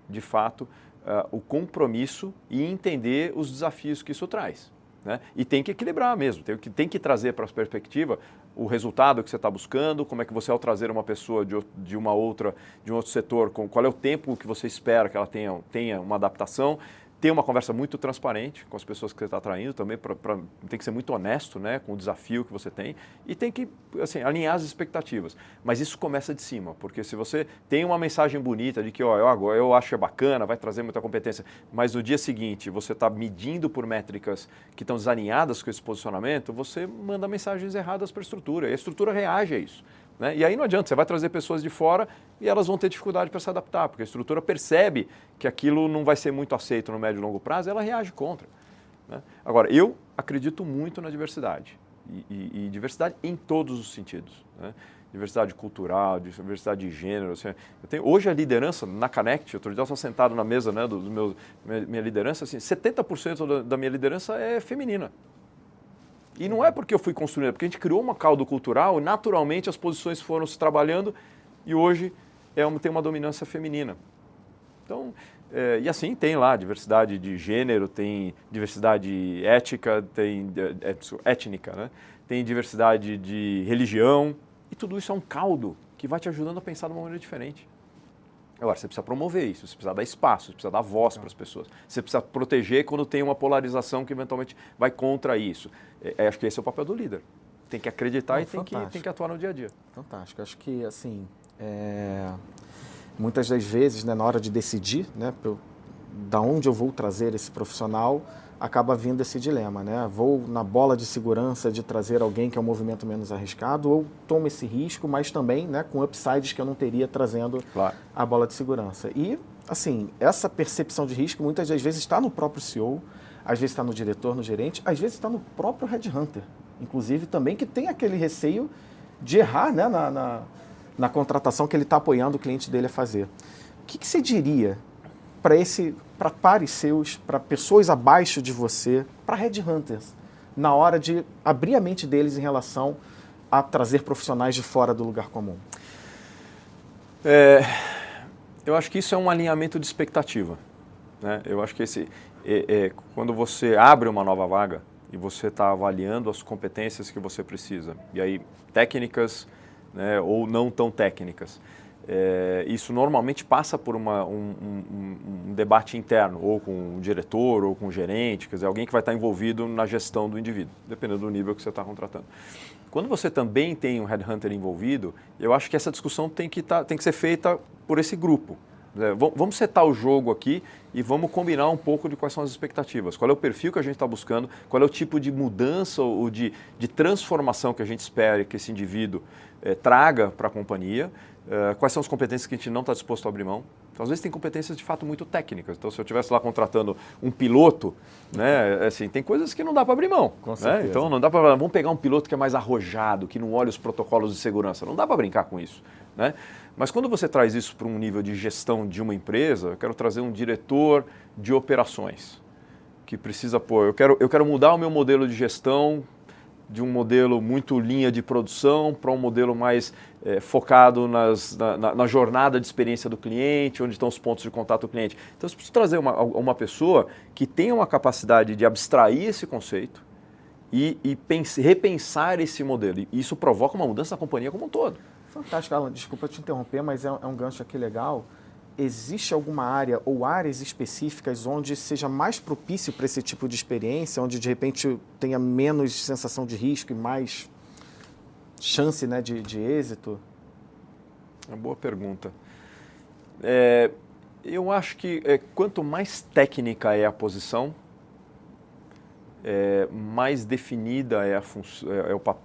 de fato, o compromisso e entender os desafios que isso traz. Né? E tem que equilibrar mesmo, tem que trazer para a perspectiva o resultado que você está buscando, como é que você, ao trazer uma pessoa de um outro setor, qual é o tempo que você espera que ela tenha uma adaptação, ter uma conversa muito transparente com as pessoas que você está atraindo também, tem que ser muito honesto, né, com o desafio que você tem e tem que assim, alinhar as expectativas. Mas isso começa de cima, porque se você tem uma mensagem bonita de que eu acho que é bacana, vai trazer muita competência, mas no dia seguinte você está medindo por métricas que estão desalinhadas com esse posicionamento, você manda mensagens erradas para a estrutura e a estrutura reage a isso. Né? E aí não adianta, você vai trazer pessoas de fora e elas vão ter dificuldade para se adaptar, porque a estrutura percebe que aquilo não vai ser muito aceito no médio e longo prazo e ela reage contra. Né? Agora, eu acredito muito na diversidade, e diversidade em todos os sentidos. Né? Diversidade cultural, diversidade de gênero. Assim, hoje a liderança na Connect, outro dia eu estava sentado na mesa, né, minha liderança, assim, 70% da minha liderança é feminina. E não é porque eu fui construindo, é porque a gente criou uma caldo cultural e naturalmente as posições foram se trabalhando e hoje tem uma dominância feminina. Então, e assim tem lá diversidade de gênero, tem diversidade étnica, étnica, né? Tem diversidade de religião e tudo isso é um caldo que vai te ajudando a pensar de uma maneira diferente. Agora, você precisa promover isso, você precisa dar espaço, você precisa dar voz para as pessoas. Você precisa proteger quando tem uma polarização que eventualmente vai contra isso. Acho que esse é o papel do líder. Tem que acreditar e tem que atuar no dia a dia. Fantástico. Acho que, assim, muitas das vezes, né, na hora de decidir, né, da onde eu vou trazer esse profissional, acaba vindo esse dilema, né? Vou na bola de segurança de trazer alguém que é um movimento menos arriscado ou tomo esse risco, mas também, né, com upsides que eu não teria trazendo a bola de segurança. E, assim, essa percepção de risco muitas das vezes está no próprio CEO, às vezes está no diretor, no gerente, às vezes está no próprio headhunter, inclusive também, que tem aquele receio de errar, né, na contratação que ele está apoiando o cliente dele a fazer. O que você diria para pares seus, para pessoas abaixo de você, para headhunters, na hora de abrir a mente deles em relação a trazer profissionais de fora do lugar comum? Eu acho que isso é um alinhamento de expectativa, né? Eu acho que quando você abre uma nova vaga e você está avaliando as competências que você precisa, e aí técnicas, né, ou não tão técnicas, isso normalmente passa por um debate interno, ou com o diretor, ou com o gerente, quer dizer, alguém que vai estar envolvido na gestão do indivíduo, dependendo do nível que você está contratando. Quando você também tem um headhunter envolvido, eu acho que essa discussão tem que ser feita por esse grupo. Vamos setar o jogo aqui e vamos combinar um pouco de quais são as expectativas. Qual é o perfil que a gente está buscando, qual é o tipo de mudança ou de transformação que a gente espera que esse indivíduo traga para a companhia, quais são as competências que a gente não está disposto a abrir mão. Então, às vezes tem competências de fato muito técnicas. Então, se eu estivesse lá contratando um piloto, né, assim, tem coisas que não dá para abrir mão. Com certeza. Né? Então, não dá para... Vamos pegar um piloto que é mais arrojado, que não olha os protocolos de segurança. Não dá para brincar com isso, né? Mas quando você traz isso para um nível de gestão de uma empresa, eu quero trazer um diretor de operações que precisa pôr... Eu quero mudar o meu modelo de gestão de um modelo muito linha de produção para um modelo mais focado na jornada de experiência do cliente, onde estão os pontos de contato do cliente. Então, você precisa trazer uma pessoa que tenha uma capacidade de abstrair esse conceito e repensar esse modelo. E isso provoca uma mudança na companhia como um todo. Fantástico, Alan. Desculpa te interromper, mas é um gancho aqui legal. Existe alguma área ou áreas específicas onde seja mais propício para esse tipo de experiência, onde de repente tenha menos sensação de risco e mais chance, né, de êxito? Uma boa pergunta. Eu acho que quanto mais técnica é a posição, mais definida é a função,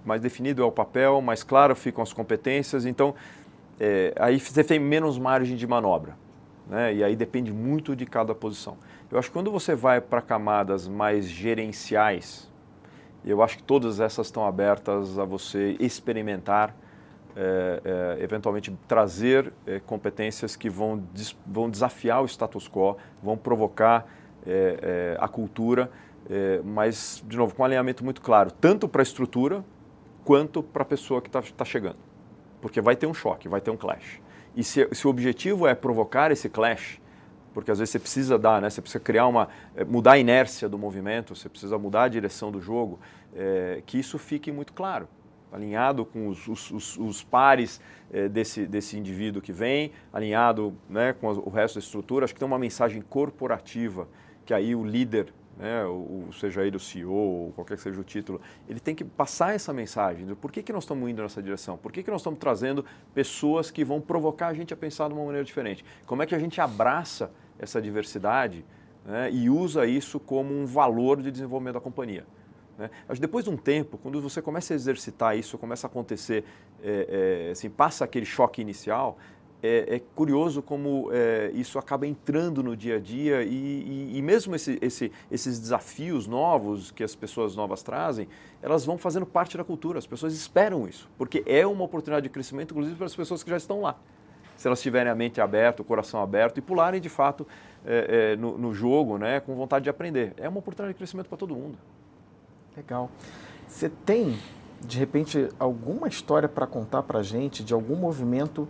mais definido é o papel, mais claro ficam as competências. Então, aí você tem menos margem de manobra, né? E aí depende muito de cada posição. Eu acho que quando você vai para camadas mais gerenciais, eu acho que todas essas estão abertas a você experimentar, eventualmente trazer competências que vão desafiar o status quo, vão provocar a cultura, mas, de novo, com um alinhamento muito claro, tanto para a estrutura quanto para a pessoa que está chegando. Porque vai ter um choque, vai ter um clash. E se o objetivo é provocar esse clash, porque às vezes você precisa você precisa mudar a inércia do movimento, você precisa mudar a direção do jogo, que isso fique muito claro, alinhado com os pares desse indivíduo que vem, alinhado, né, com o resto da estrutura. Acho que tem uma mensagem corporativa que aí o líder, né, seja ele o CEO ou qualquer que seja o título, ele tem que passar essa mensagem de por que nós estamos indo nessa direção, por que nós estamos trazendo pessoas que vão provocar a gente a pensar de uma maneira diferente, como é que a gente abraça essa diversidade, né, e usa isso como um valor de desenvolvimento da companhia. Né? Acho que depois de um tempo, quando você começa a exercitar isso, começa a acontecer, assim, passa aquele choque inicial, é curioso como isso acaba entrando no dia a dia e mesmo esses desafios novos que as pessoas novas trazem, elas vão fazendo parte da cultura. As pessoas esperam isso, porque é uma oportunidade de crescimento, inclusive para as pessoas que já estão lá. Se elas tiverem a mente aberta, o coração aberto e pularem de fato no jogo, né, com vontade de aprender. É uma oportunidade de crescimento para todo mundo. Legal. Você tem, de repente, alguma história para contar para a gente de algum movimento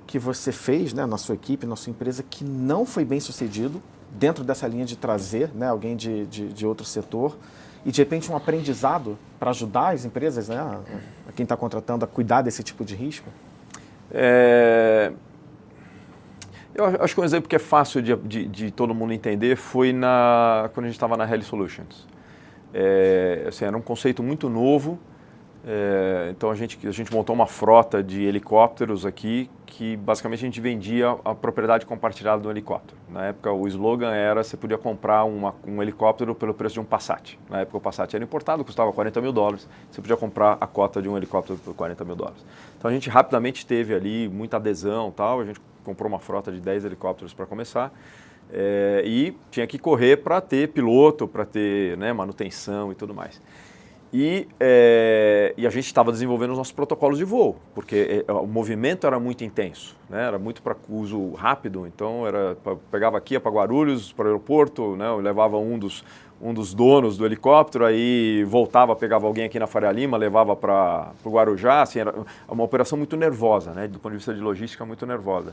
que você fez, né, na sua equipe, na sua empresa, que não foi bem sucedido, dentro dessa linha de trazer, né, alguém de outro setor, e de repente um aprendizado para ajudar as empresas, né, a quem está contratando a cuidar desse tipo de risco? Eu acho que um exemplo que é fácil de todo mundo entender foi quando a gente estava na Helly Solutions. Assim, era um conceito muito novo, Então a gente montou uma frota de helicópteros aqui que basicamente a gente vendia a propriedade compartilhada do helicóptero. Na época o slogan era você podia comprar um helicóptero pelo preço de um Passat. Na época o Passat era importado, custava $40 mil, você podia comprar a cota de um helicóptero por $40 mil. Então a gente rapidamente teve ali muita adesão, tal, a gente comprou uma frota de 10 helicópteros para começar. E tinha que correr para ter piloto, para ter, né, manutenção e tudo mais. E a gente estava desenvolvendo os nossos protocolos de voo, porque o movimento era muito intenso, né? Era muito para uso rápido, então pegava aqui, ia para Guarulhos, para o aeroporto, né? Eu levava um dos donos do helicóptero, aí voltava, pegava alguém aqui na Faria Lima, levava para o Guarujá, assim, era uma operação muito nervosa, né? Do ponto de vista de logística, muito nervosa.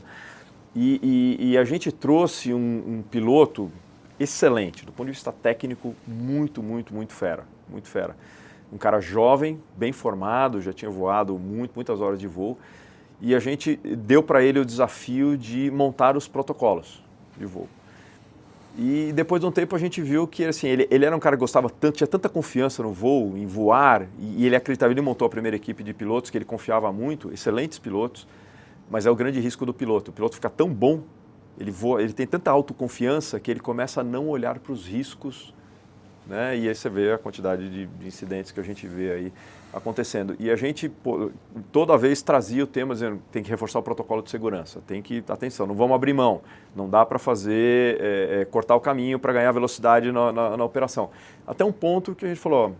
E a gente trouxe um piloto excelente, do ponto de vista técnico, muito, muito, muito fera, muito fera. Um cara jovem, bem formado, já tinha voado muitas horas de voo, e a gente deu para ele o desafio de montar os protocolos de voo. E depois de um tempo a gente viu que assim, ele era um cara que gostava tanto, tinha tanta confiança no voo, em voar, e ele acreditava, ele montou a primeira equipe de pilotos que ele confiava muito, excelentes pilotos, mas é o grande risco do piloto. O piloto fica tão bom, ele tem tanta autoconfiança que ele começa a não olhar para os riscos, né? E aí você vê a quantidade de incidentes que a gente vê aí acontecendo. E a gente toda vez trazia o tema dizendo tem que reforçar o protocolo de segurança, tem que, atenção, não vamos abrir mão, não dá para fazer, cortar o caminho para ganhar velocidade na operação. Até um ponto que a gente falou, ó,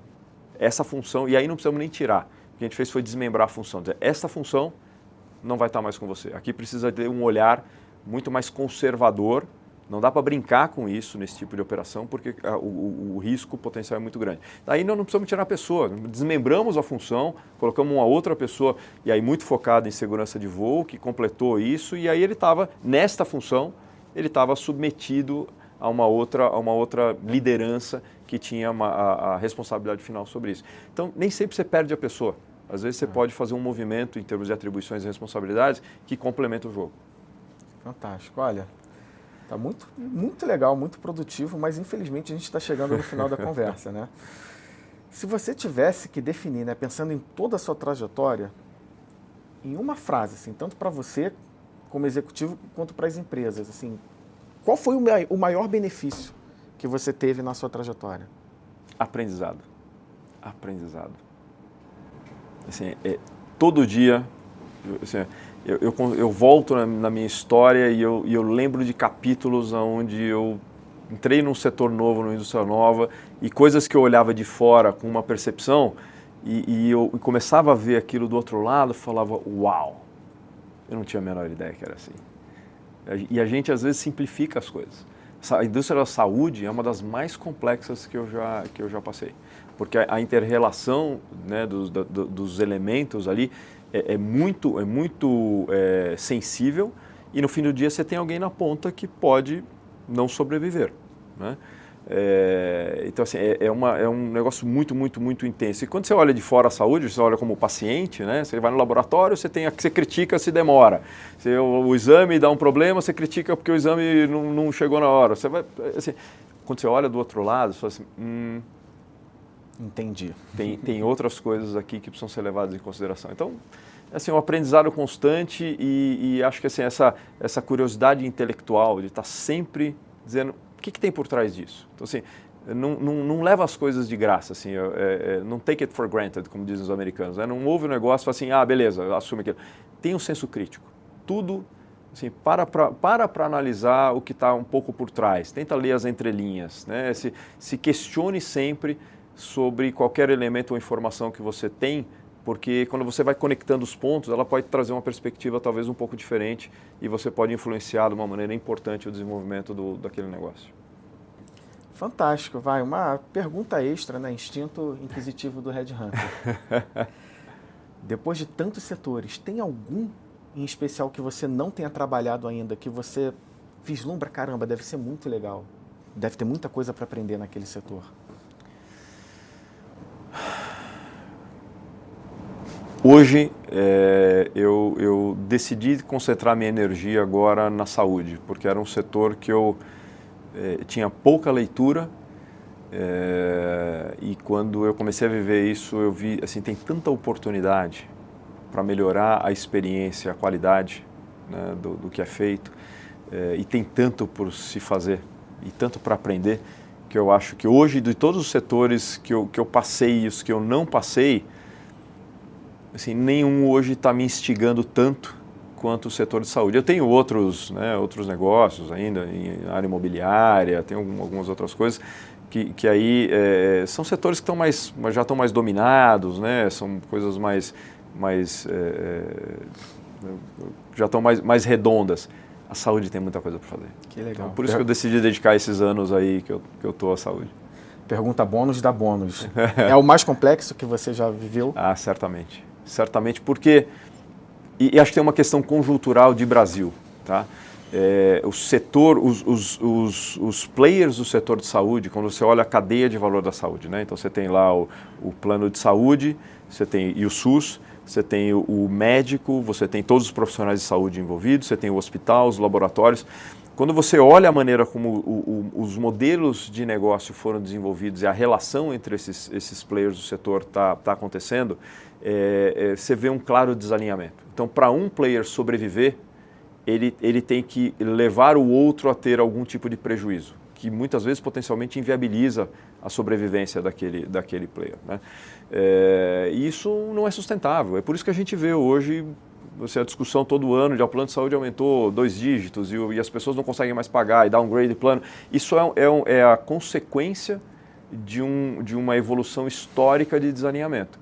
essa função, e aí não precisamos nem tirar, o que a gente fez foi desmembrar a função, dizer, esta função não vai estar mais com você, aqui precisa ter um olhar muito mais conservador. Não dá para brincar com isso nesse tipo de operação, porque o risco potencial é muito grande. Daí nós não precisamos tirar a pessoa, desmembramos a função, colocamos uma outra pessoa, e aí muito focada em segurança de voo, que completou isso, e aí ele estava, nesta função, ele estava submetido a uma outra liderança que tinha a responsabilidade final sobre isso. Então, nem sempre você perde a pessoa. Às vezes você pode fazer um movimento em termos de atribuições e responsabilidades que complementa o jogo. Fantástico. Olha, tá muito, muito legal, muito produtivo, mas infelizmente a gente está chegando no final da conversa, né? Se você tivesse que definir, né, pensando em toda a sua trajetória, em uma frase, assim, tanto para você como executivo quanto para as empresas, assim, qual foi o maior benefício que você teve na sua trajetória? Aprendizado. Aprendizado. Assim, todo dia, assim, eu volto na minha história e eu lembro de capítulos onde eu entrei num setor novo, numa indústria nova, e coisas que eu olhava de fora com uma percepção e eu começava a ver aquilo do outro lado, falava, uau, eu não tinha a menor ideia que era assim. E a gente às vezes simplifica as coisas. A indústria da saúde é uma das mais complexas que eu já passei, porque a inter-relação, né, dos elementos ali é muito sensível, e no fim do dia você tem alguém na ponta que pode não sobreviver, né? Então assim, é um negócio muito, muito, muito intenso. E quando você olha de fora a saúde, você olha como paciente, né? Você vai no laboratório, você critica se demora. O exame dá um problema, você critica porque o exame não chegou na hora. Você vai, assim, quando você olha do outro lado, você fala assim, entendi. Tem outras coisas aqui que precisam ser levadas em consideração. Então, assim, um aprendizado constante e acho que assim, essa curiosidade intelectual de estar sempre dizendo o que tem por trás disso. Então, assim, não leva as coisas de graça, assim, não take it for granted, como dizem os americanos. Né? Não ouve o negócio e fala assim, beleza, assume aquilo. Tem um senso crítico. Tudo, assim, para analisar o que está um pouco por trás. Tenta ler as entrelinhas, né? Se questione sempre sobre qualquer elemento ou informação que você tem, porque quando você vai conectando os pontos, ela pode trazer uma perspectiva talvez um pouco diferente e você pode influenciar de uma maneira importante o desenvolvimento daquele negócio. Fantástico, vai. Uma pergunta extra, né? Instinto inquisitivo do Red Hunter. Depois de tantos setores, tem algum em especial que você não tenha trabalhado ainda, que você vislumbra, caramba, deve ser muito legal, deve ter muita coisa para aprender naquele setor? Hoje, eu decidi concentrar minha energia agora na saúde, porque era um setor que eu tinha pouca leitura, E quando eu comecei a viver isso, eu vi, assim, tem tanta oportunidade para melhorar a experiência, a qualidade, né, do que é feito, e tem tanto por se fazer e tanto para aprender, que eu acho que hoje, de todos os setores que eu passei e os que eu não passei, assim, nenhum hoje está me instigando tanto quanto o setor de saúde. Eu tenho outros negócios ainda, em área imobiliária, tenho algumas outras coisas, que aí são setores que já estão mais dominados, né? São coisas já estão mais redondas. A saúde tem muita coisa para fazer. Que legal. Então, por isso que eu decidi dedicar esses anos aí que eu estou à saúde. Pergunta bônus da bônus. É o mais complexo que você já viveu? Ah, certamente. Certamente, porque... E acho que tem uma questão conjuntural de Brasil, tá? O setor, os players do setor de saúde, quando você olha a cadeia de valor da saúde, né? Então você tem lá o plano de saúde, e o SUS, você tem o médico, você tem todos os profissionais de saúde envolvidos, você tem o hospital, os laboratórios. Quando você olha a maneira como os modelos de negócio foram desenvolvidos e a relação entre esses players do setor está acontecendo, você vê um claro desalinhamento. Então, para um player sobreviver, ele tem que levar o outro a ter algum tipo de prejuízo, que muitas vezes potencialmente inviabiliza a sobrevivência daquele player, né? E isso não é sustentável. É por isso que a gente vê hoje a discussão todo ano de o plano de saúde aumentou 2 dígitos e as pessoas não conseguem mais pagar e downgrade de plano. Isso é a consequência de uma evolução histórica de desalinhamento.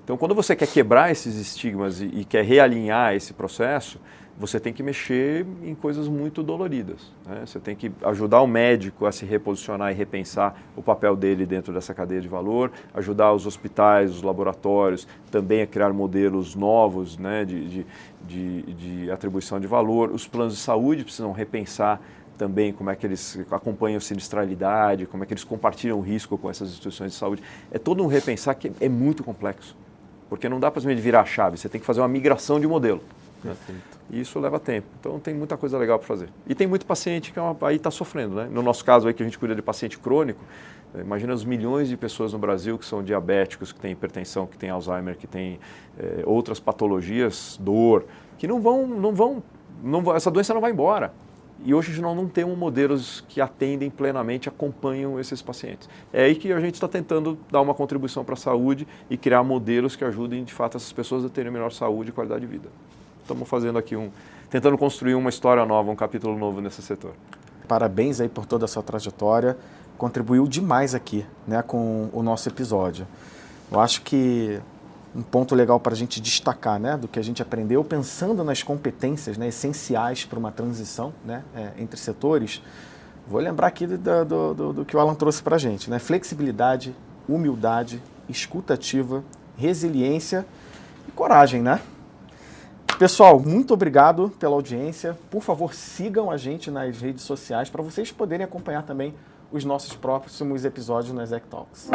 Então, quando você quer quebrar esses estigmas e quer realinhar esse processo, você tem que mexer em coisas muito doloridas, né? Você tem que ajudar o médico a se reposicionar e repensar o papel dele dentro dessa cadeia de valor, ajudar os hospitais, os laboratórios também a criar modelos novos, né, de atribuição de valor. Os planos de saúde precisam repensar também como é que eles acompanham sinistralidade, como é que eles compartilham o risco com essas instituições de saúde. É todo um repensar que é muito complexo, porque não dá para simplesmente virar a chave, você tem que fazer uma migração de modelo. Perfeito. E isso leva tempo. Então tem muita coisa legal para fazer. E tem muito paciente que aí está sofrendo, né? No nosso caso aí que a gente cuida de paciente crônico, imagina os milhões de pessoas no Brasil que são diabéticos, que têm hipertensão, que têm Alzheimer, que têm outras patologias, dor, que não vão, essa doença não vai embora. E hoje nós não temos modelos que atendem plenamente, acompanham esses pacientes. É aí que a gente está tentando dar uma contribuição para a saúde e criar modelos que ajudem, de fato, essas pessoas a terem melhor saúde e qualidade de vida. Estamos fazendo aqui tentando construir uma história nova, um capítulo novo nesse setor. Parabéns aí por toda a sua trajetória, contribuiu demais aqui, né, com o nosso episódio. Eu acho que um ponto legal para a gente destacar, né, do que a gente aprendeu, pensando nas competências, né, essenciais para uma transição, né, entre setores, vou lembrar aqui do que o Alan trouxe para a gente, né, flexibilidade, humildade, escuta ativa, resiliência e coragem, né? Pessoal, muito obrigado pela audiência. Por favor, sigam a gente nas redes sociais para vocês poderem acompanhar também os nossos próximos episódios no Exec Talks.